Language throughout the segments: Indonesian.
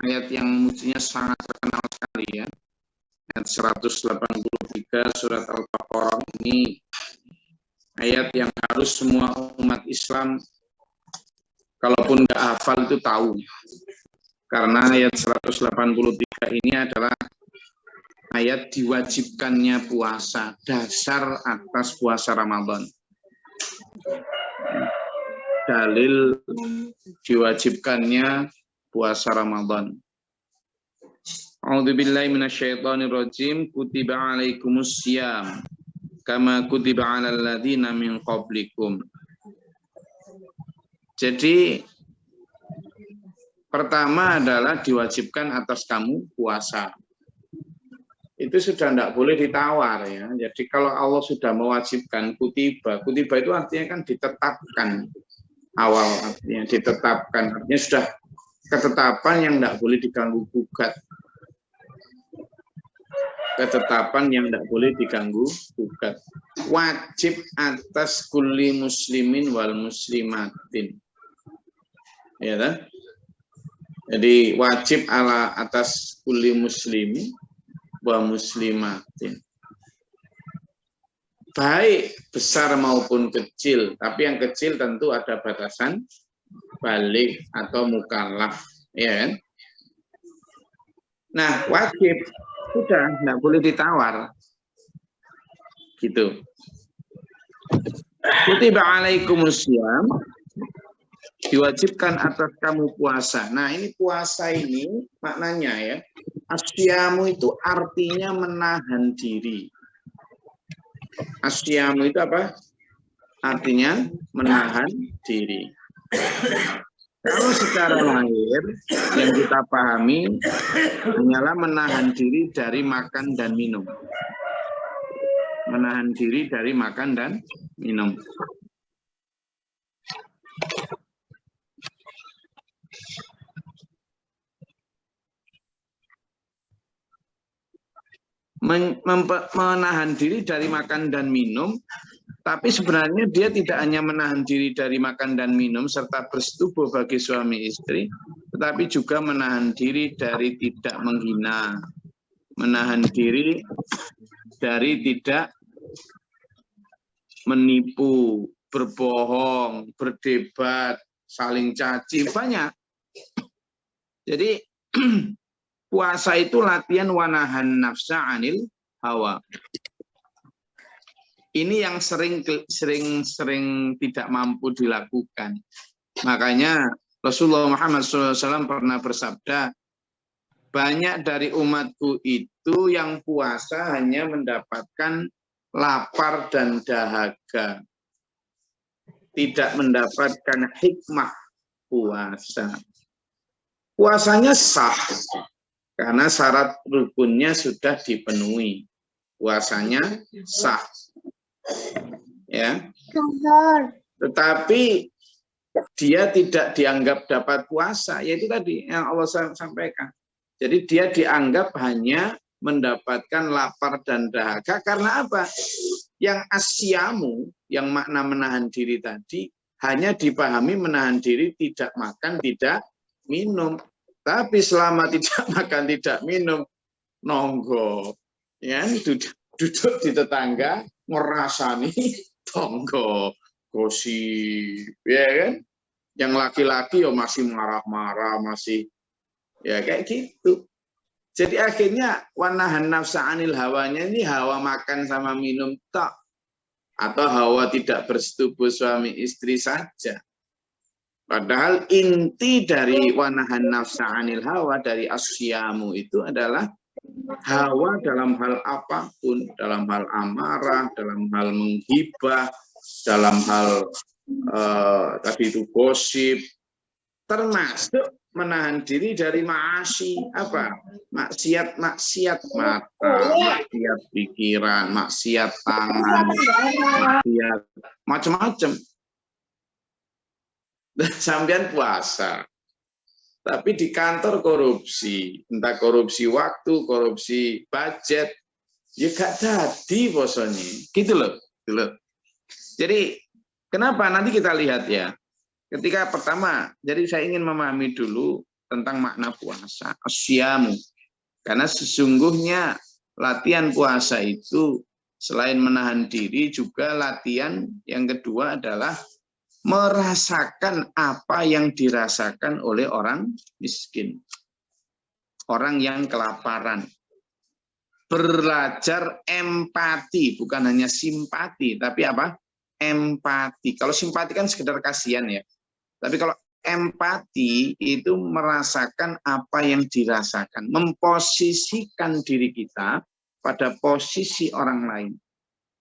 ayat yang mestinya sangat terkenal sekali ya. Ayat 183 surat Al-Baqarah ini ayat yang harus semua umat Islam kalaupun nggak hafal itu tahu. Karena ayat 183 ini adalah ayat diwajibkannya puasa, dasar atas puasa Ramadan. Dalil diwajibkannya puasa Ramadan. A'udzubillahi minasyaitonirrajim. Kutiba alaikumussyam kama kutiba 'alal ladzina min qablikum. Jadi pertama adalah diwajibkan atas kamu puasa. Itu sudah tidak boleh ditawar ya. Jadi kalau Allah sudah mewajibkan kutiba itu artinya kan ditetapkan. Awal artinya ditetapkan, artinya sudah ketetapan yang tidak boleh diganggu gugat. Ketetapan yang tidak boleh diganggu gugat. Wajib atas kulli muslimin wal muslimatin. Ya kan? Jadi wajib atas kulli muslimin wa muslimatin. Baik besar maupun kecil, tapi yang kecil tentu ada batasan balik atau mukallaf, ya kan? Nah, wajib sudah tidak boleh ditawar, gitu. Kutiba alaikumussyam, diwajibkan atas kamu puasa. Nah, ini puasa ini maknanya ya, asyamu itu artinya menahan diri. Asyamu itu apa? Artinya menahan diri. Kalau secara lahir yang kita pahami hanyalah menahan diri dari makan dan minum. Menahan diri dari makan dan minum. Menahan diri dari makan dan minum, tapi sebenarnya dia tidak hanya menahan diri dari makan dan minum serta bersetubuh bagi suami istri, tetapi juga menahan diri dari tidak menghina, menahan diri dari tidak menipu, berbohong, berdebat, saling caci, banyak. Jadi puasa itu latihan wanahan nafsa anil hawa. Ini yang sering tidak mampu dilakukan. Makanya Rasulullah Muhammad SAW pernah bersabda, banyak dari umatku itu yang puasa hanya mendapatkan lapar dan dahaga. Tidak mendapatkan hikmah puasa. Puasanya sah. Karena syarat rukunnya sudah dipenuhi. Puasanya sah. Ya. Tetapi dia tidak dianggap dapat puasa. Yaitu tadi yang Allah sampaikan. Jadi dia dianggap hanya mendapatkan lapar dan dahaga. Karena apa? Yang asyamu, yang makna menahan diri tadi, hanya dipahami menahan diri tidak makan, tidak minum. Tapi selama tidak makan, tidak minum, nonggo, ya, duduk di tetangga, ngerasani tonggo, gosip, ya kan? Yang laki-laki ya masih marah-marah, masih, ya kayak gitu. Jadi akhirnya wanahan nafsa anil hawanya ini hawa makan sama minum tak, atau hawa tidak bersetubuh suami istri saja. Padahal inti dari wanahan nafsa anil hawa, dari asyamu itu adalah hawa dalam hal apapun, dalam hal amarah, dalam hal menghibah, dalam hal tadi itu gosip, termasuk menahan diri dari ma'asi, apa? Maksiat mata, maksiat pikiran, maksiat tangan, maksiat macam-macam. Sampean puasa, tapi di kantor korupsi, entah korupsi waktu, korupsi budget, ya gak jadi bosnya, gitu loh. Jadi kenapa? Nanti kita lihat ya. Ketika pertama, jadi saya ingin memahami dulu tentang makna puasa, asyamu. Karena sesungguhnya latihan puasa itu selain menahan diri juga latihan yang kedua adalah merasakan apa yang dirasakan oleh orang miskin. Orang yang kelaparan. Belajar empati, bukan hanya simpati, tapi apa? Empati. Kalau simpati kan sekedar kasihan ya. Tapi kalau empati itu merasakan apa yang dirasakan, memposisikan diri kita pada posisi orang lain.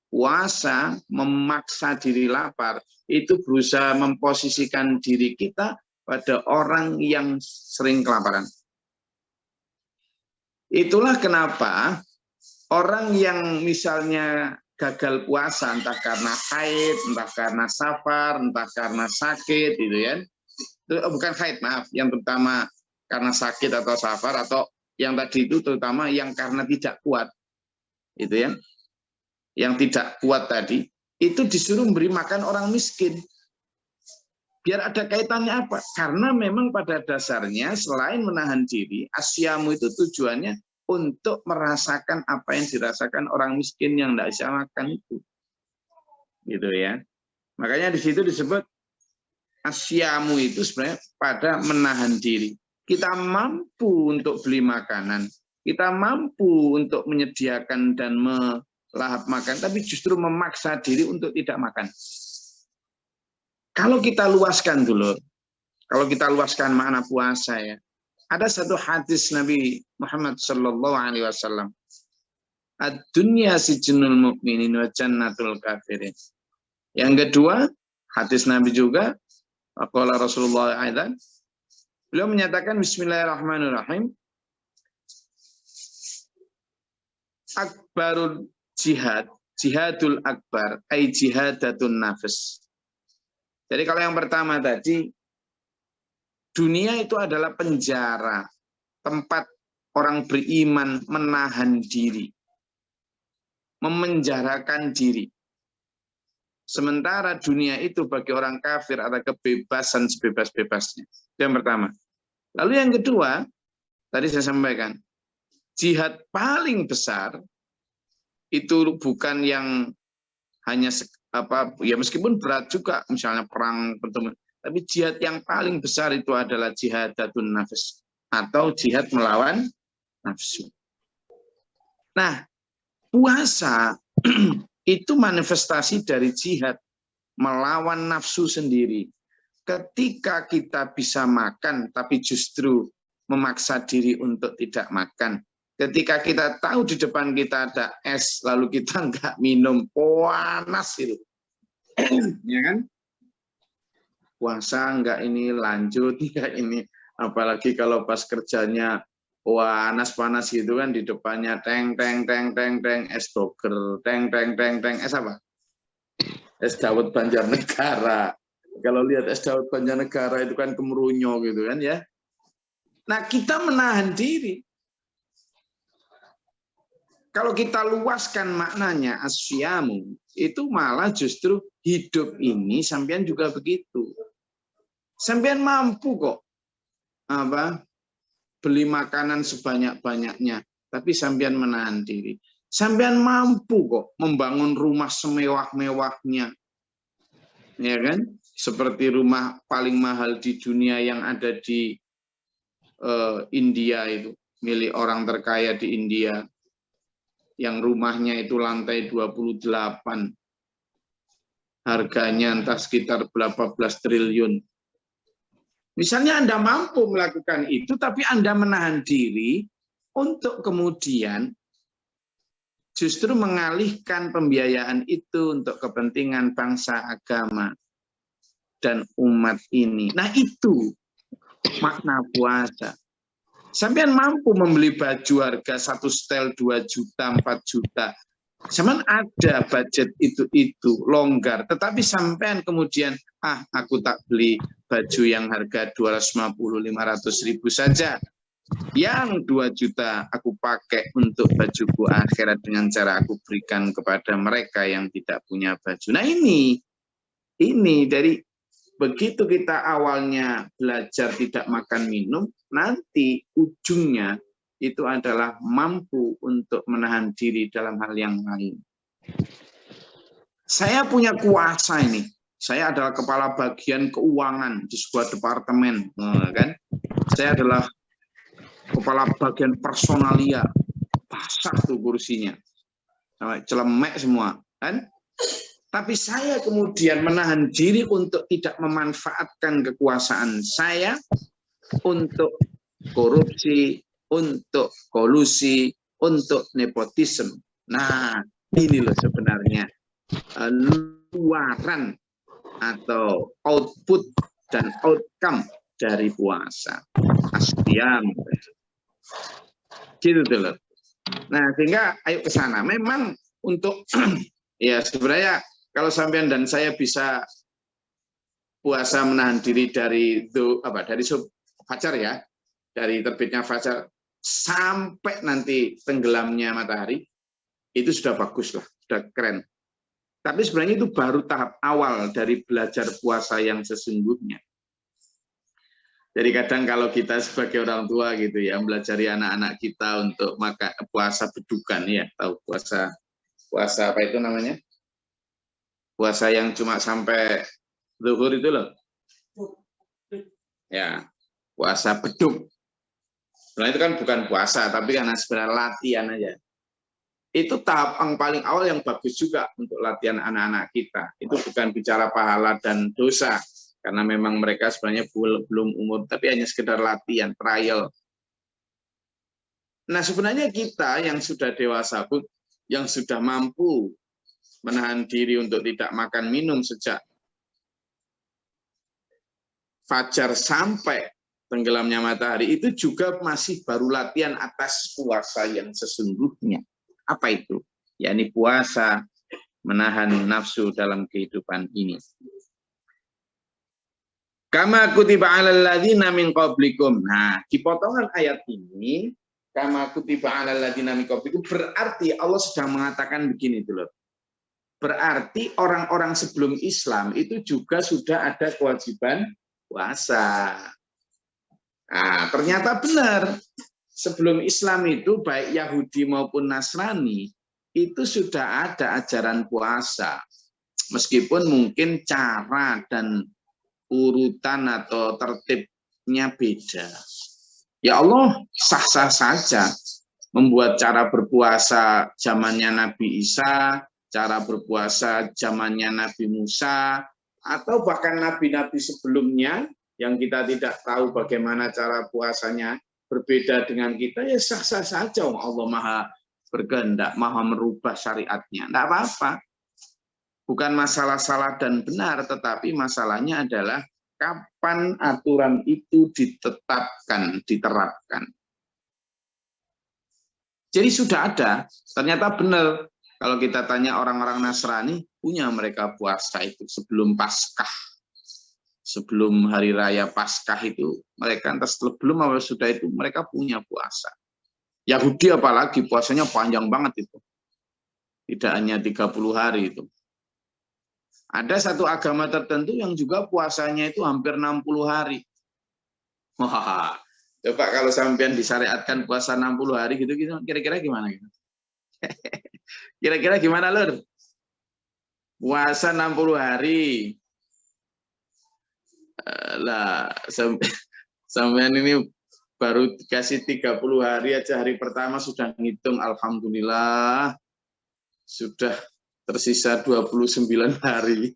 Puasa, memaksa diri lapar, itu berusaha memposisikan diri kita pada orang yang sering kelaparan. Itulah kenapa orang yang misalnya gagal puasa, entah karena haid, entah karena safar, entah karena sakit, gitu ya. Bukan haid, maaf, yang terutama karena sakit atau safar, atau yang tadi itu terutama yang karena tidak kuat, itu ya, yang tidak kuat tadi, itu disuruh memberi makan orang miskin. Biar ada kaitannya apa? Karena memang pada dasarnya selain menahan diri, asyamu itu tujuannya untuk merasakan apa yang dirasakan orang miskin yang tidak bisa makan itu, gitu ya. Makanya di situ disebut asyamu itu sebenarnya pada menahan diri. Kita mampu untuk beli makanan, kita mampu untuk menyediakan dan melahap makan, tapi justru memaksa diri untuk tidak makan. Kalau kita luaskan dulu, kalau kita luaskan makna puasa ya, ada satu hadis Nabi Muhammad Sallallahu Alaihi Wasallam, ad-dunya sijnul mu'minin wa jannatul kafirin. Yang kedua, hadis Nabi juga, qala Rasulullah aidan, beliau menyatakan bismillahirrahmanirrahim, akbarul jihad, jihadul akbar, ay jihadatun nafs. Jadi kalau yang pertama tadi, dunia itu adalah penjara, tempat orang beriman menahan diri, memenjarakan diri. Sementara dunia itu bagi orang kafir ada kebebasan sebebas-bebasnya. Itu yang pertama. Lalu yang kedua, tadi saya sampaikan, jihad paling besar itu bukan yang hanya apa ya, meskipun berat juga misalnya perang bertemu, tapi jihad yang paling besar itu adalah jihadatun nafs atau jihad melawan nafsu. Nah, puasa itu manifestasi dari jihad melawan nafsu sendiri. Ketika kita bisa makan tapi justru memaksa diri untuk tidak makan. Ketika kita tahu di depan kita ada es lalu kita nggak minum, panas itu. Ya kan? Puasa enggak ini lanjut, enggak ini, apalagi kalau pas kerjanya panas gitu kan, di depannya teng es doger, teng es apa? Es dawet Banjarnegara. Kalau lihat es dawet Banjarnegara itu kan kemerunyo gitu kan ya. Nah, kita menahan diri. Kalau kita luaskan maknanya asyamu, itu malah justru hidup ini sampean juga begitu. Sampean mampu kok beli makanan sebanyak-banyaknya, tapi sampean menahan diri. Sampean mampu kok membangun rumah semewah-mewahnya, ya kan? Seperti rumah paling mahal di dunia yang ada di India itu, milik orang terkaya di India, yang rumahnya itu lantai 28, harganya entah sekitar berapa belas triliun. Misalnya Anda mampu melakukan itu, tapi Anda menahan diri untuk kemudian justru mengalihkan pembiayaan itu untuk kepentingan bangsa, agama, dan umat ini. Nah, itu makna puasa. Sampean mampu membeli baju harga 1 setel 2 juta, 4 juta. Sampean ada budget itu longgar, tetapi sampean kemudian aku tak beli baju yang harga 250-500 ribu saja, yang 2 juta aku pakai untuk bajuku akhirat dengan cara aku berikan kepada mereka yang tidak punya baju. Nah, ini dari begitu kita awalnya belajar tidak makan minum, nanti ujungnya itu adalah mampu untuk menahan diri dalam hal yang lain. Saya punya kuasa ini. Saya adalah kepala bagian keuangan di sebuah departemen, kan? Saya adalah kepala bagian personalia, basah tuh kursinya, celemek semua, kan? Tapi saya kemudian menahan diri untuk tidak memanfaatkan kekuasaan saya untuk korupsi, untuk kolusi, untuk nepotisme. Nah, ini loh sebenarnya luaran atau output dan outcome dari puasa. Asyam. Gitu loh. Nah, sehingga ayo ke sana. Memang untuk ya sebenarnya kalau sampean dan saya bisa puasa menahan diri dari fajar ya, dari terbitnya fajar sampai nanti tenggelamnya matahari, itu sudah bagus lah, sudah keren. Tapi sebenarnya itu baru tahap awal dari belajar puasa yang sesungguhnya. Jadi kadang kalau kita sebagai orang tua gitu ya, melajari anak-anak kita untuk makan puasa bedukan ya, tahu puasa apa itu namanya? Puasa yang cuma sampai zuhur itu loh. Ya, puasa beduk. Sebenarnya itu kan bukan puasa, tapi karena sebenarnya latihan aja. Itu tahap yang paling awal yang bagus juga untuk latihan anak-anak kita. Itu bukan bicara pahala dan dosa, karena memang mereka sebenarnya belum umur, tapi hanya sekedar latihan, trial. Nah sebenarnya kita yang sudah dewasa pun, yang sudah mampu menahan diri untuk tidak makan minum sejak fajar sampai tenggelamnya matahari, itu juga masih baru latihan atas puasa yang sesungguhnya. Apa itu? Yakni puasa menahan nafsu dalam kehidupan ini. Kama kutiba 'alal ladzina min qablikum. Nah, di potongan ayat ini, kama kutiba 'alal ladzina min qablikum, berarti Allah sedang mengatakan begini dulu. Berarti orang-orang sebelum Islam itu juga sudah ada kewajiban puasa. Nah, ternyata benar. Sebelum Islam itu baik Yahudi maupun Nasrani itu sudah ada ajaran puasa. Meskipun mungkin cara dan urutan atau tertibnya beda. Ya Allah sah-sah saja membuat cara berpuasa zamannya Nabi Isa, cara berpuasa zamannya Nabi Musa, atau bahkan nabi-nabi sebelumnya yang kita tidak tahu bagaimana cara puasanya berbeda dengan kita, ya sah-sah saja. Allah maha berkehendak, maha merubah syariatnya. Tidak apa-apa. Bukan masalah salah dan benar, tetapi masalahnya adalah kapan aturan itu ditetapkan, diterapkan. Jadi sudah ada, ternyata benar. Kalau kita tanya orang-orang Nasrani, punya mereka puasa itu sebelum Paskah. Sebelum hari raya Paskah itu, mereka entah belum apa sudah itu, mereka punya puasa. Yahudi apalagi puasanya panjang banget itu. Tidak hanya 30 hari itu. Ada satu agama tertentu yang juga puasanya itu hampir 60 hari. Wah, coba kalau sampean disyariatkan puasa 60 hari gitu, kira-kira gimana? Kira-kira gimana, Lur? Puasa 60 hari. Lah, sampean ini baru dikasih 30 hari aja, hari pertama sudah ngitung, alhamdulillah sudah tersisa 29 hari.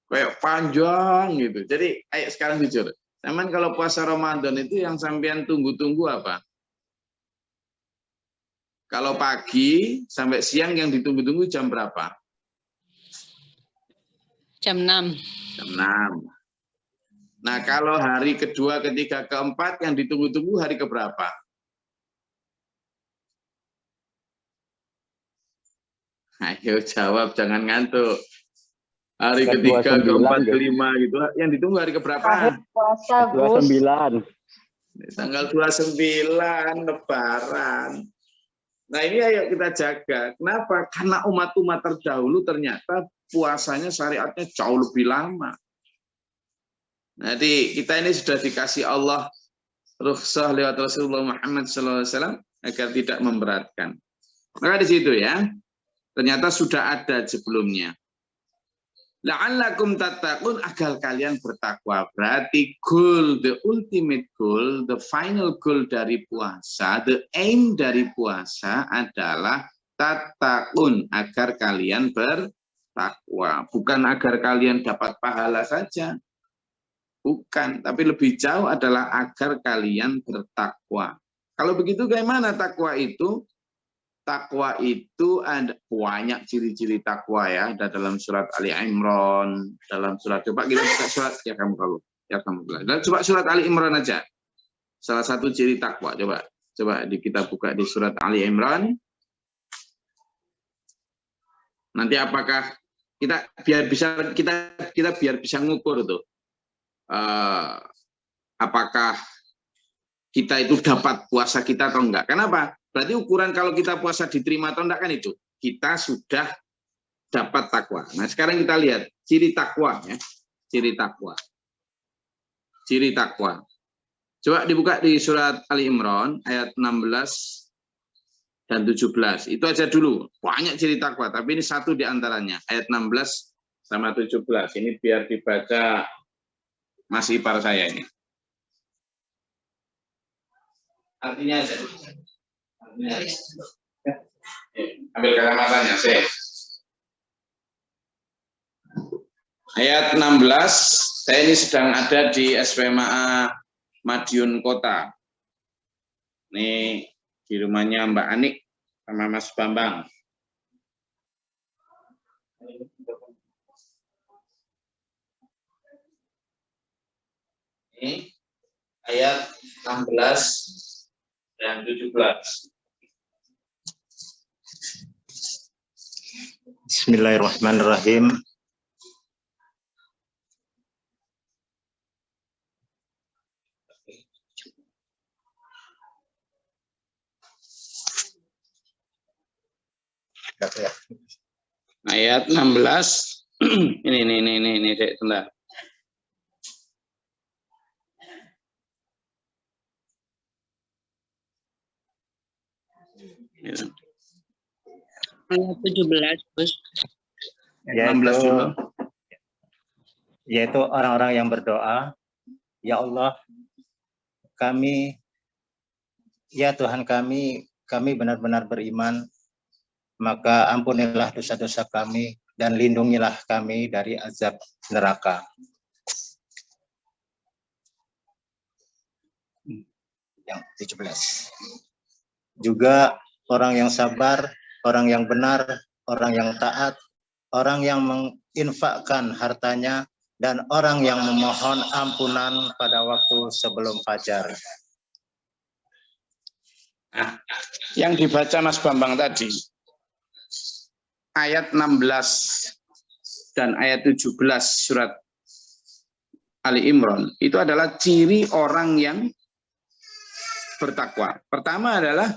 Kayak panjang gitu. Jadi ayo sekarang jujur, teman, kalau puasa Ramadan itu yang sampean tunggu-tunggu apa? Kalau pagi sampai siang yang ditunggu-tunggu jam berapa? Jam 6. Jam 6. Nah, kalau hari kedua, ketiga, keempat yang ditunggu-tunggu hari keberapa? Ayo jawab, jangan ngantuk. Hari ketiga, keempat, kelima gitu. Yang ditunggu hari keberapa? Puasa, 29. Tanggal 29 Lebaran. Nah, ini ayo kita jaga. Kenapa? Karena umat-umat terdahulu ternyata puasanya syariatnya jauh lebih lama. Jadi kita ini sudah dikasih Allah rukhsah lewat Rasulullah Muhammad SAW agar tidak memberatkan. Maka di situ ya, ternyata sudah ada sebelumnya. La'allakum tattaqun, agar kalian bertakwa. Berarti goal, the ultimate goal, the final goal dari puasa, the aim dari puasa adalah tattaqun, agar kalian bertakwa. Bukan agar kalian dapat pahala saja. Bukan, tapi lebih jauh adalah agar kalian bertakwa. Kalau begitu bagaimana takwa itu? Takwa itu ada banyak ciri-ciri takwa ya, ada dalam surat Ali Imran, dalam surat, coba kita buka surat ya kamu kalau coba surat Ali Imran aja. Salah satu ciri takwa, coba kita buka di surat Ali Imran. Nanti apakah kita biar bisa ngukur tuh apakah kita itu dapat puasa kita atau enggak. Kenapa? Berarti ukuran kalau kita puasa diterima atau enggak kan itu. Kita sudah dapat takwa. Nah sekarang kita lihat ciri takwa ya. Ciri takwa. Ciri takwa. Coba dibuka di surat Ali Imran ayat 16 dan 17. Itu aja dulu. Banyak ciri takwa. Tapi ini satu di antaranya. Ayat 16 sama 17. Ini biar dibaca Mas ipar saya ini. Artinya aja. Ambil kacamatanya, sih. Ayat 16, saya ini sedang ada di SPMA Madiun Kota. Ini di rumahnya Mbak Anik sama Mas Bambang. Ini ayat 16 dan 17. Bismillahirrahmanirrahim. Ayat 16. ini sebentar. Ayat 17, Gus. Yaitu orang-orang yang berdoa, ya Allah, kami, ya Tuhan kami benar-benar beriman, maka ampunilah dosa-dosa kami dan lindungilah kami dari azab neraka. Yang 17. Juga orang yang sabar, orang yang benar, orang yang taat, orang yang menginfakkan hartanya, dan orang yang memohon ampunan pada waktu sebelum fajar. Nah, yang dibaca Mas Bambang tadi, ayat 16 dan ayat 17 surat Ali Imran, itu adalah ciri orang yang bertakwa. Pertama adalah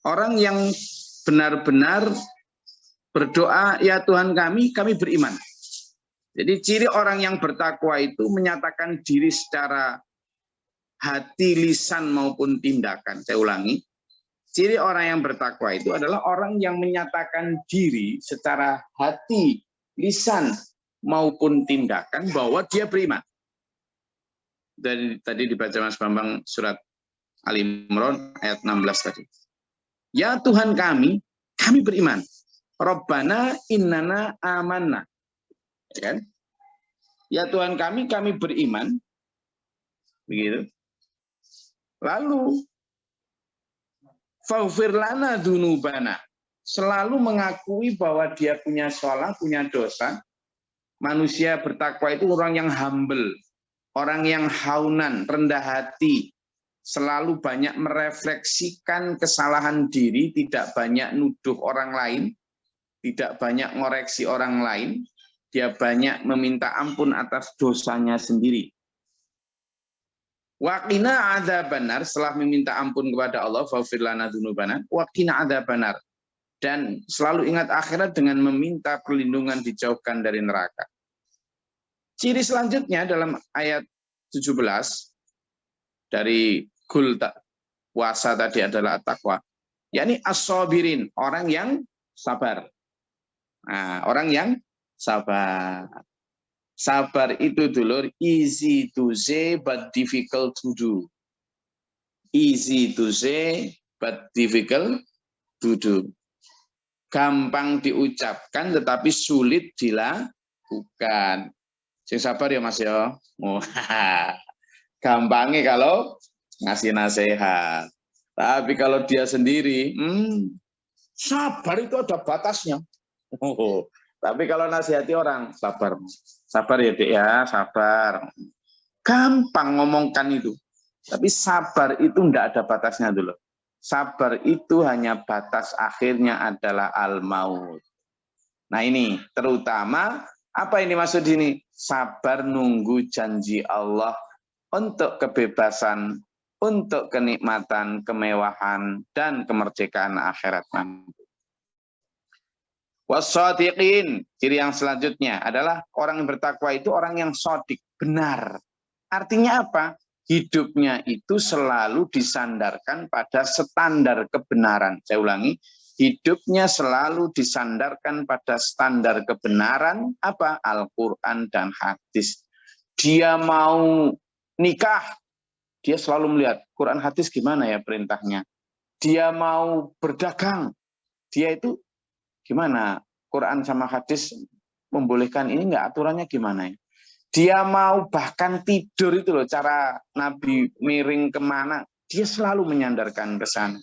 orang yang benar-benar berdoa, ya Tuhan kami beriman. Jadi ciri orang yang bertakwa itu menyatakan diri secara hati, lisan maupun tindakan. Saya ulangi, ciri orang yang bertakwa itu adalah orang yang menyatakan diri secara hati, lisan maupun tindakan bahwa dia beriman. Dan tadi dibaca Mas Bambang surat Ali Imran ayat 16 tadi. Ya Tuhan kami beriman. Rabbana innana amanna. Ya kan? Ya Tuhan kami beriman. Begitu. Lalu faghfir lana dzunubana. Selalu mengakui bahwa dia punya salah, punya dosa. Manusia bertakwa itu orang yang humble, orang yang haunan, rendah hati, selalu banyak merefleksikan kesalahan diri, tidak banyak nuduh orang lain, tidak banyak ngoreksi orang lain, dia banyak meminta ampun atas dosanya sendiri. Waqina adzabannar, setelah meminta ampun kepada Allah, faghfir lana dzunubana, waqina adzabannar, dan selalu ingat akhirat dengan meminta perlindungan dijauhkan dari neraka. Ciri selanjutnya dalam ayat 17 dari goal puasa tadi adalah at-taqwa, yakni as-sabirin, orang yang sabar. Nah, orang yang sabar. Sabar itu dulur easy to say but difficult to do. Easy to say but difficult to do. Gampang diucapkan tetapi sulit dilakukan. Sing sabar ya Mas ya. Oh, gampangnya kalau ngasih nasihat. Tapi kalau dia sendiri, sabar itu ada batasnya. Oh, tapi kalau nasihati orang, sabar. Sabar ya Dek ya, sabar. Gampang ngomongkan itu. Tapi sabar itu enggak ada batasnya dulu. Sabar itu hanya batas akhirnya adalah al-maut. Nah ini terutama apa ini maksud ini? Sabar nunggu janji Allah untuk kebebasan, untuk kenikmatan, kemewahan, dan kemerdekaan akhirat nanti. Wassadiqin, ciri yang selanjutnya adalah orang yang bertakwa itu orang yang shadiq, benar. Artinya apa? Hidupnya itu selalu disandarkan pada standar kebenaran. Saya ulangi, hidupnya selalu disandarkan pada standar kebenaran apa? Al-Quran dan hadis. Dia mau nikah, dia selalu melihat Quran hadis gimana ya perintahnya. Dia mau berdagang, dia itu gimana Quran sama hadis membolehkan ini enggak, aturannya gimana ya. Dia mau bahkan tidur itu loh, cara Nabi miring kemana, dia selalu menyandarkan ke sana.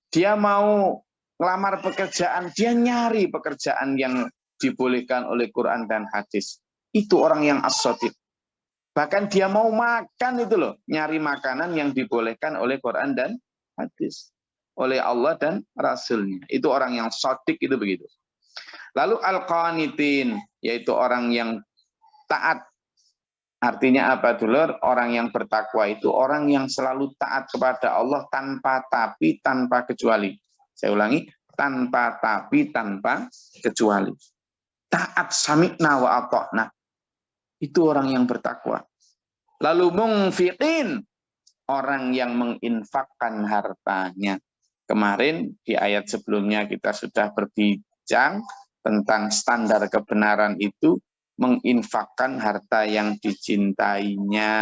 Dia mau ngelamar pekerjaan, dia nyari pekerjaan yang dibolehkan oleh Quran dan hadis. Itu orang yang as-shadiq. Bahkan dia mau makan itu loh, nyari makanan yang dibolehkan oleh Quran dan hadis. Oleh Allah dan Rasulnya. Itu orang yang shadiq itu begitu. Lalu al-qanitin, yaitu orang yang taat. Artinya apa dulur? Orang yang bertakwa itu orang yang selalu taat kepada Allah tanpa tapi, tanpa kecuali. Saya ulangi, tanpa tapi, tanpa kecuali. Taat sami'na wa ata'na. Itu orang yang bertakwa. Lalu munfiqin, orang yang menginfakkan hartanya. Kemarin di ayat sebelumnya kita sudah berbincang tentang standar kebenaran itu menginfakkan harta yang dicintainya.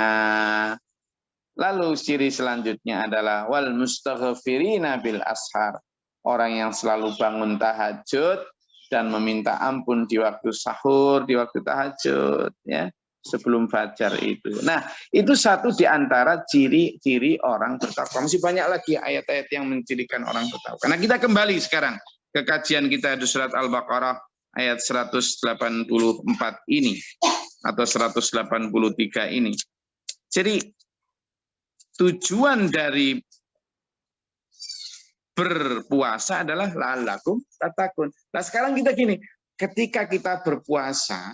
Lalu ciri selanjutnya adalah wal mustaghfirina bil ashar, orang yang selalu bangun tahajud dan meminta ampun di waktu sahur, di waktu tahajud, ya, sebelum fajar itu. Nah, itu satu di antara ciri-ciri orang bertakwa. Masih banyak lagi ayat-ayat yang mencirikan orang bertakwa. Nah, kita kembali sekarang ke kajian kita di surat Al-Baqarah ayat 184 ini atau 183 ini. Jadi tujuan dari berpuasa adalah la'allakum tattaqun. Nah, sekarang kita gini, ketika kita berpuasa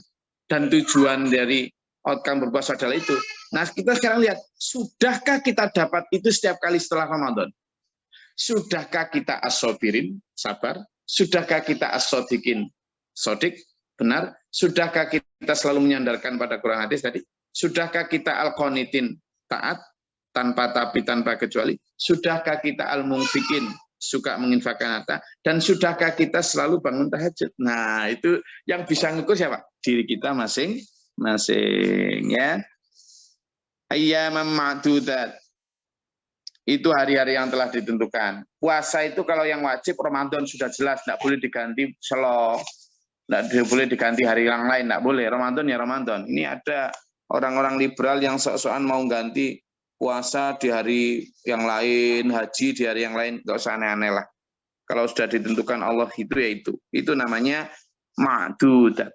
dan tujuan dari outcome berpuasa adalah itu. Nah, kita sekarang lihat, sudahkah kita dapat itu setiap kali setelah Ramadan? Sudahkah kita as-sabirin, sabar? Sudahkah kita as-shadiqin, shadiq, benar? Sudahkah kita selalu menyandarkan pada Quran hadis tadi? Sudahkah kita al-qanitin, taat, tanpa tapi, tanpa kecuali? Sudahkah kita al-munfiqin, suka menginfakkan harta? Dan sudahkah kita selalu bangun tahajud? Nah, itu yang bisa ngukur siapa? Diri kita masing-masing, ya. Ayyaman ma'dudat. Itu hari-hari yang telah ditentukan. Puasa itu kalau yang wajib Ramadan sudah jelas, tidak boleh diganti selo, tidak boleh diganti hari yang lain, tidak boleh. Ramadan ya Ramadan. Ini ada orang-orang liberal yang sok-sokan mau ganti puasa di hari yang lain, haji di hari yang lain, nggak usah aneh-aneh lah. Kalau sudah ditentukan Allah itu ya itu namanya ma'dudat.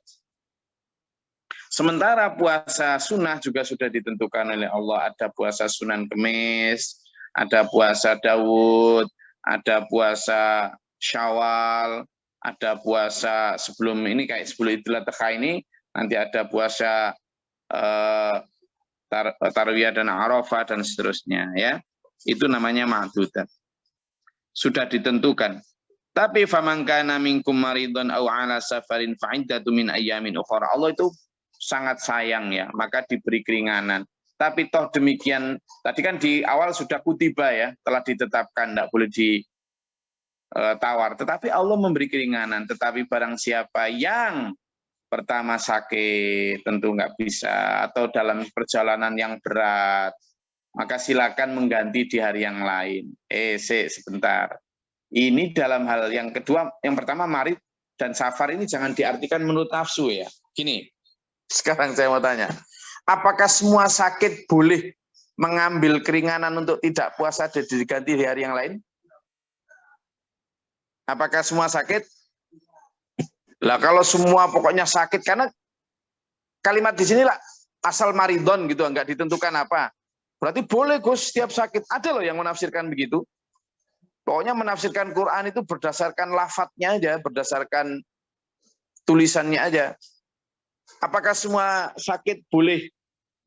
Sementara puasa sunnah juga sudah ditentukan oleh Allah. Ada puasa Sunan Kemis, ada puasa Daud, ada puasa Syawal, ada puasa sebelum ini kayak sebelum Idul Adha ini, nanti ada puasa Tarwiyah dan Arafah dan seterusnya, ya. Itu namanya ma'dudat. Sudah ditentukan. Tapi faman kana minkum maridun aw ala safarin fa iddatu min ayyamin ukhra. Allah itu sangat sayang ya, maka diberi keringanan. tapi toh demikian, tadi kan di awal sudah kutiba ya, telah ditetapkan, tidak boleh ditawar. Tetapi Allah memberi keringanan, tetapi barang siapa yang pertama sakit, tentu nggak bisa, atau dalam perjalanan yang berat, maka silakan mengganti di hari yang lain. Sebentar. Ini dalam hal yang kedua, yang pertama marid dan safar ini jangan diartikan menurut nafsu ya. Gini, sekarang saya mau tanya, apakah semua sakit boleh mengambil keringanan untuk tidak puasa dan diganti di hari yang lain? Apakah semua sakit? Lah kalau semua pokoknya sakit, karena kalimat di sini lah asal maridon gitu, enggak ditentukan apa. Berarti boleh Gus setiap sakit. Ada loh yang menafsirkan begitu. Pokoknya menafsirkan Quran itu berdasarkan lafadznya aja, berdasarkan tulisannya aja. Apakah semua sakit boleh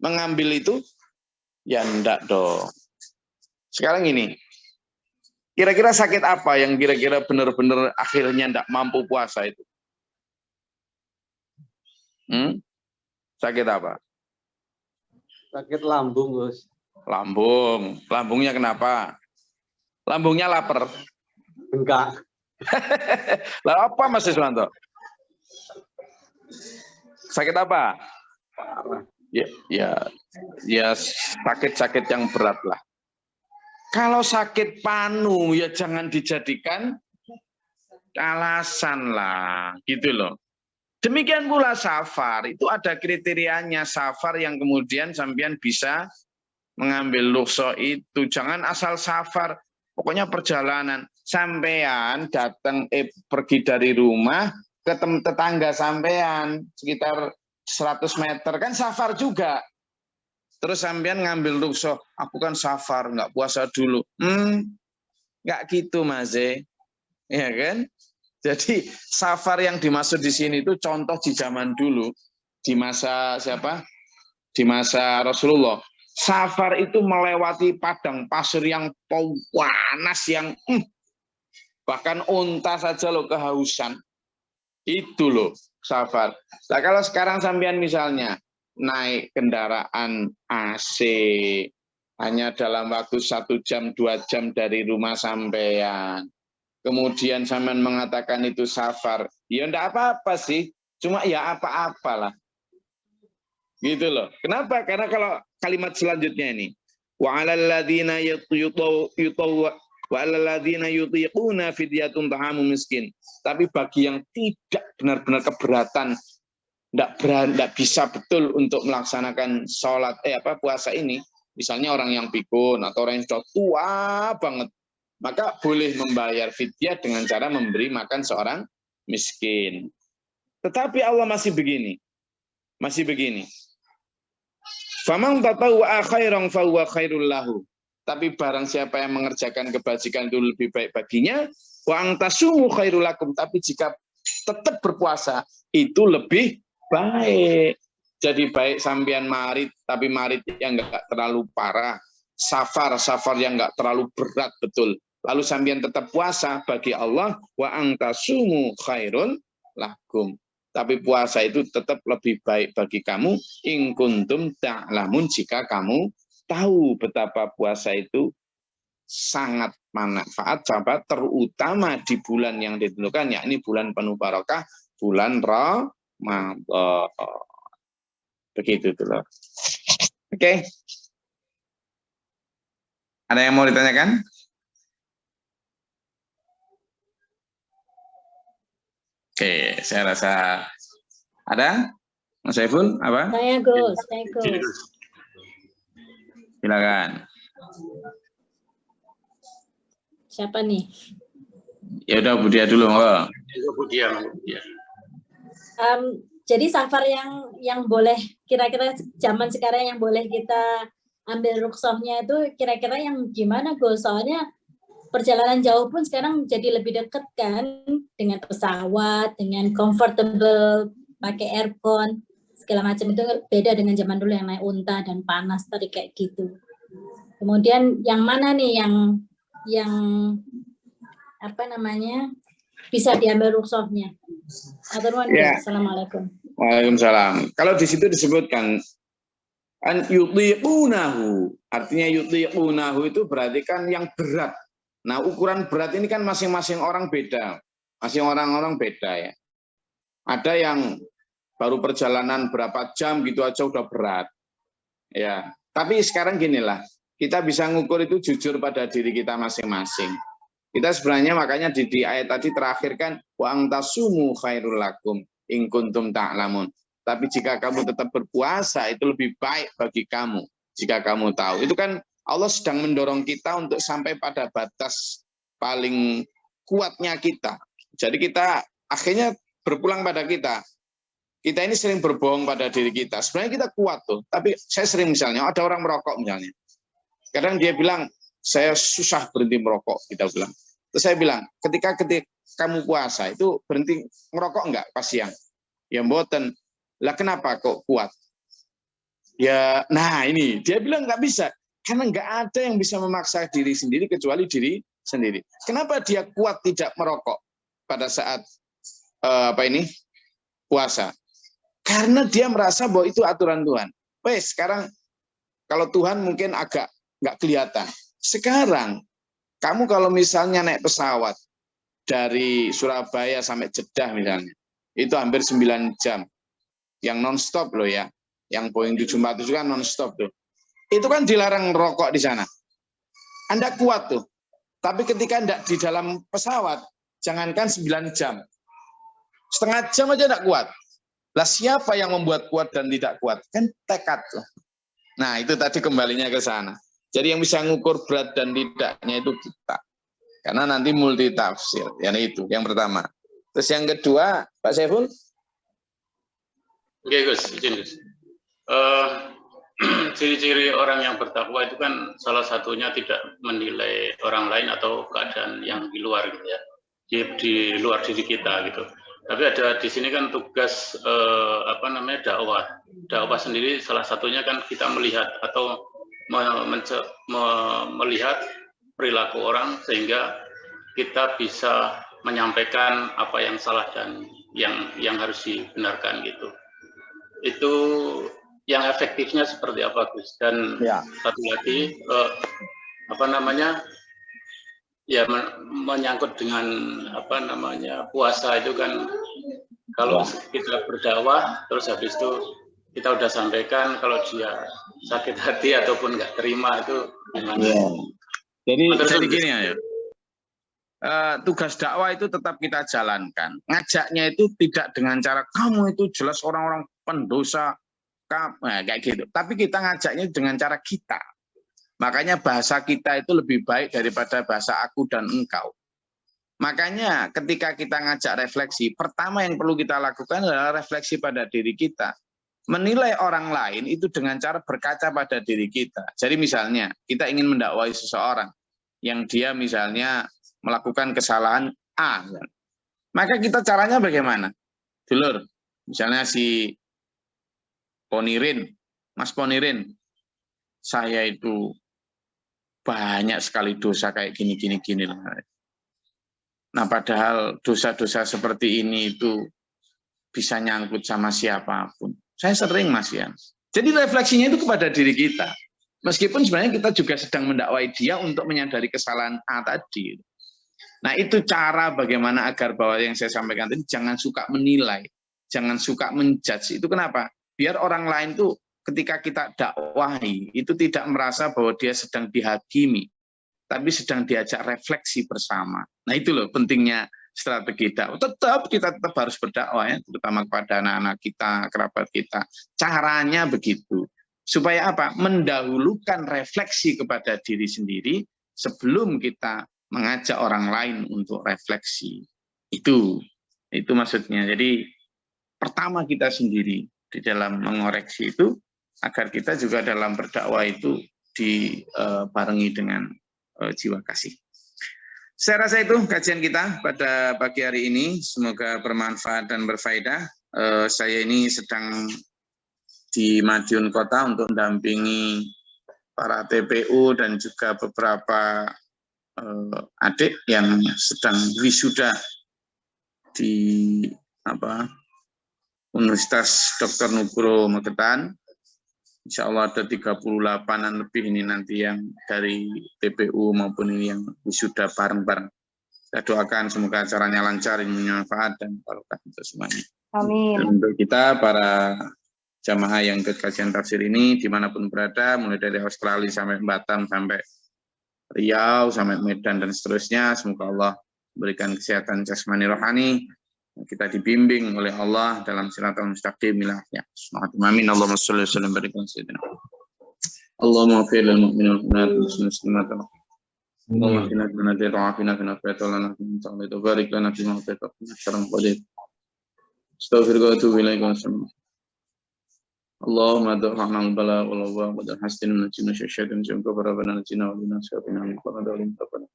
mengambil itu? Ya enggak dong. Sekarang ini, kira-kira sakit apa yang kira-kira benar-benar akhirnya enggak mampu puasa itu? Sakit apa? Sakit lambung, Gus. Lambung. Lambungnya kenapa? Lambungnya lapar. Enggak. Lah apa Mas Iswanto? Sakit apa? Ya sakit-sakit yang berat lah. Kalau sakit panu ya jangan dijadikan alasan lah, gitu loh. Demikian pula safar, itu ada kriterianya safar yang kemudian sampean bisa mengambil luxo itu. Jangan asal safar, pokoknya perjalanan. Sampean datang pergi dari rumah ke tetangga sampean sekitar 100 meter, kan safar juga. Terus sampean ngambil luxo, aku kan safar, nggak puasa dulu. Nggak gitu Mas, ya kan? Jadi safar yang dimaksud di sini itu contoh di zaman dulu, di masa siapa? Di masa Rasulullah. Safar itu melewati padang pasir yang panas, yang bahkan unta saja loh kehausan. Itu loh safar. Nah kalau sekarang sampean misalnya naik kendaraan AC hanya dalam waktu 1 jam 2 jam dari rumah sampean, kemudian sampean mengatakan itu safar, ya enggak apa-apa sih, cuma ya apa-apalah. Gitu loh. Kenapa? Karena kalau kalimat selanjutnya ini, wa 'alal ladzina yutiquna fidyatun ta'amu miskin. Tapi bagi yang tidak benar-benar keberatan, enggak bisa betul untuk melaksanakan sholat puasa ini, misalnya orang yang pikun atau orang yang sudah tua banget, maka boleh membayar fidyah dengan cara memberi makan seorang miskin. Tetapi Allah masih begini. Faman tatawwa'a khairan fahuwa khairul lahu. Tapi barang siapa yang mengerjakan kebajikan itu lebih baik baginya, wa antasumu khairul lakum. Tapi jika tetap berpuasa itu lebih baik. Jadi baik sampean marid, tapi marid yang enggak terlalu parah, safar yang enggak terlalu berat betul. Lalu sampean tetap puasa, bagi Allah wa antasumu khairul lakum. Tapi puasa itu tetap lebih baik bagi kamu, in kuntum ta'lamun, jika kamu tahu betapa puasa itu sangat manfaat, terutama di bulan yang ditentukan, yakni bulan penuh barakah, bulan Ramadan. Begitu dulu. Oke. Ada yang mau ditanyakan? Oke, saya rasa ada. Mas Saiful, apa? Saya Gus. Silakan. Siapa nih? Ya udah Budia dulu, enggak? Budia. Jadi safar yang boleh, kira-kira zaman sekarang yang boleh kita ambil rukhsahnya itu kira-kira yang gimana Gus? Soalnya perjalanan jauh pun sekarang jadi lebih dekat kan, dengan pesawat, dengan comfortable, pakai aircon, segala macam. Itu beda dengan zaman dulu yang naik unta dan panas tadi kayak gitu. Kemudian yang mana nih yang apa namanya bisa diambil rukhsahnya? Ya. Assalamualaikum. Waalaikumsalam. Kalau di situ disebutkan An yutiqunahu. Artinya yutiqunahu itu berarti kan yang berat. Nah, ukuran berat ini kan masing-masing orang beda. Masing orang-orang beda ya. Ada yang baru perjalanan berapa jam gitu aja udah berat. Ya. Tapi sekarang ginilah, kita bisa ngukur itu jujur pada diri kita masing-masing. Kita sebenarnya makanya di ayat tadi terakhir kan wa antasumu khairul lakum in kuntum ta'lamun. Tapi jika kamu tetap berpuasa itu lebih baik bagi kamu jika kamu tahu. Itu kan Allah sedang mendorong kita untuk sampai pada batas paling kuatnya kita. Jadi kita akhirnya berpulang pada kita. Kita ini sering berbohong pada diri kita. Sebenarnya kita kuat tuh. Tapi saya sering misalnya ada orang merokok misalnya. Kadang dia bilang saya susah berhenti merokok. Kita bilang. Terus saya bilang ketika kamu puasa itu berhenti merokok enggak pas siang? Ya mboten. Lah kenapa kok kuat? Ya, nah ini dia bilang nggak bisa karena nggak ada yang bisa memaksa diri sendiri kecuali diri sendiri. Kenapa dia kuat tidak merokok pada saat puasa? Karena dia merasa bahwa itu aturan Tuhan. Wes sekarang kalau Tuhan mungkin agak nggak kelihatan. Sekarang kamu kalau misalnya naik pesawat dari Surabaya sampai Jeddah misalnya, itu hampir 9 jam. Yang non-stop loh ya, yang Boeing 747 kan non-stop tuh. Itu kan dilarang rokok di sana. Anda kuat tuh. Tapi ketika Anda di dalam pesawat, jangankan 9 jam. Setengah jam aja tidak kuat. Lah siapa yang membuat kuat dan tidak kuat? Kan tekad tuh. Nah itu tadi kembalinya ke sana. Jadi yang bisa ngukur berat dan tidaknya itu kita. Karena nanti multi tafsir. Yang itu, yang pertama. Terus yang kedua, Pak Saiful? Oke Gus, izin Gus. Ciri-ciri orang yang bertakwa itu kan salah satunya tidak menilai orang lain atau keadaan yang di luar gitu ya, di luar diri kita gitu. Tapi ada di sini kan tugas dakwah. Dakwah sendiri salah satunya kan kita melihat atau melihat perilaku orang sehingga kita bisa menyampaikan apa yang salah dan yang harus dibenarkan gitu. Itu yang efektifnya seperti apa Gus? Dan ya. Satu lagi ya menyangkut dengan puasa itu kan kalau kita berdakwah terus habis itu kita udah sampaikan kalau dia sakit hati ataupun nggak terima itu gimana? Ya. Jadi gini ya. Tugas dakwah itu tetap kita jalankan. Ngajaknya itu tidak dengan cara kamu itu jelas orang-orang pendosa, kayak gitu. Tapi kita ngajaknya dengan cara kita. Makanya bahasa kita itu lebih baik daripada bahasa aku dan engkau. Makanya ketika kita ngajak refleksi, pertama yang perlu kita lakukan adalah refleksi pada diri kita. Menilai orang lain itu dengan cara berkaca pada diri kita. Jadi misalnya kita ingin mendakwai seseorang yang dia misalnya melakukan kesalahan A, maka kita caranya bagaimana? Dulur, misalnya si Ponirin, Mas Ponirin, saya itu banyak sekali dosa kayak gini. Nah, padahal dosa-dosa seperti ini itu bisa nyangkut sama siapapun. Saya sering, Mas ya. Jadi refleksinya itu kepada diri kita. Meskipun sebenarnya kita juga sedang mendakwai dia untuk menyadari kesalahan A tadi. Nah itu cara bagaimana agar bahwa yang saya sampaikan tadi jangan suka menilai, jangan suka menjudge. Itu kenapa? Biar orang lain tuh ketika kita dakwahi itu tidak merasa bahwa dia sedang dihakimi, tapi sedang diajak refleksi bersama. Nah itu loh pentingnya strategi dakwah. Kita tetap harus berdakwah ya, terutama kepada anak-anak kita, kerabat kita. Caranya begitu. Supaya apa? Mendahulukan refleksi kepada diri sendiri sebelum kita mengajak orang lain untuk refleksi. Itu maksudnya. Jadi pertama kita sendiri di dalam mengoreksi itu agar kita juga dalam berdakwah itu dibarengi dengan jiwa kasih. Saya rasa itu kajian kita pada pagi hari ini. Semoga bermanfaat dan berfaedah. Saya ini sedang di Madiun Kota untuk mendampingi para TPU dan juga beberapa adik yang sedang wisuda di Universitas Dr. Nugroho Magetan. Insya Allah ada 38-an lebih ini nanti yang dari TPU maupun ini yang wisuda bareng-bareng. Saya doakan semoga acaranya lancar, bermanfaat dan barokah untuk semuanya. Amin. Dan untuk kita para jamaah yang ikut kajian tafsir ini dimanapun berada, mulai dari Australia sampai Batam sampai Riau sampai Medan dan seterusnya, semoga Allah berikan kesehatan jasmani rohani, kita dibimbing oleh Allah dalam siratal mustaqim ila ya. Amin. Allahumma shalli wa sallim barik ala sayyidina. Allahumma fir lil mu'minin wal muslimat. Allahumma inna nadzir afina fina fatalana min ta'ala barik lana fi ma ta'ala karam qadir. Astaghfirullah wa atubu ilaik wa sallam. Allahumma adhurna bala wal wa wa hastin min jinna syaitan jum kabarana jinna wa lina syaitan min qadarin tabana.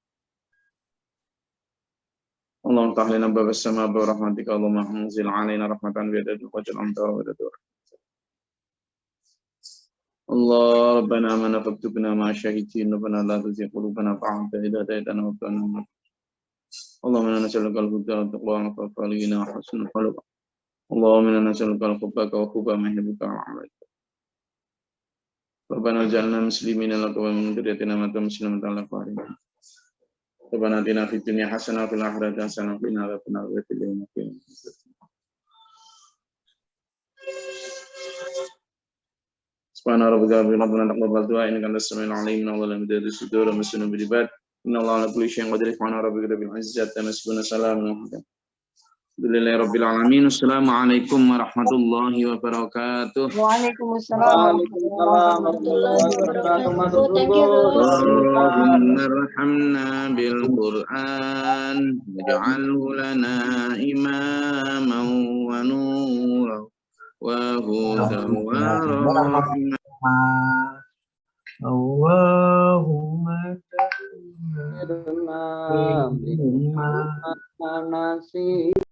اللهم افتح لنا باب السماء برحمتك اللهم انزل علينا رحمة بيدك وجل امطار ودور الله ربنا آمنا فاكتبنا مع الشاهدين ربنا لا تزغ قلوبنا بعد إذ هديتنا وهب لنا من لدنك اللهم انا نسألك الهدى والتقوى والعفاف والغنى وحسن الخلق اللهم انا نسألك حبك وحب ما يحبك وعملك ربنا اجعلنا مسلمين لك ومن ذريتنا أمة مسلمة لك وأرنا ربنا آتنا في الدنيا حسنة وفي الآخرة حسنة وقنا عذاب النار وقنا عذاب النار. سبحان ربك رب العزة عما يصفون الدعاء إنك أنت السميع العليم إن الله لم يدع الصدور ومسنا بالعباد إن الله على كل شيء قدير سبحان ربك رب العزة عما يصفون سلام Alhamdulillahi Rabbil Alamin. Assalamualaikum warahmatullahi wabarakatuh. Waalaikumsalam warahmatullahi wabarakatuh. Thank you, Gus. Allahumma arhamna bil Qur'an waj'alhu lana imaman wa nuran wa hudan wa rahmah. Allahumma Nasi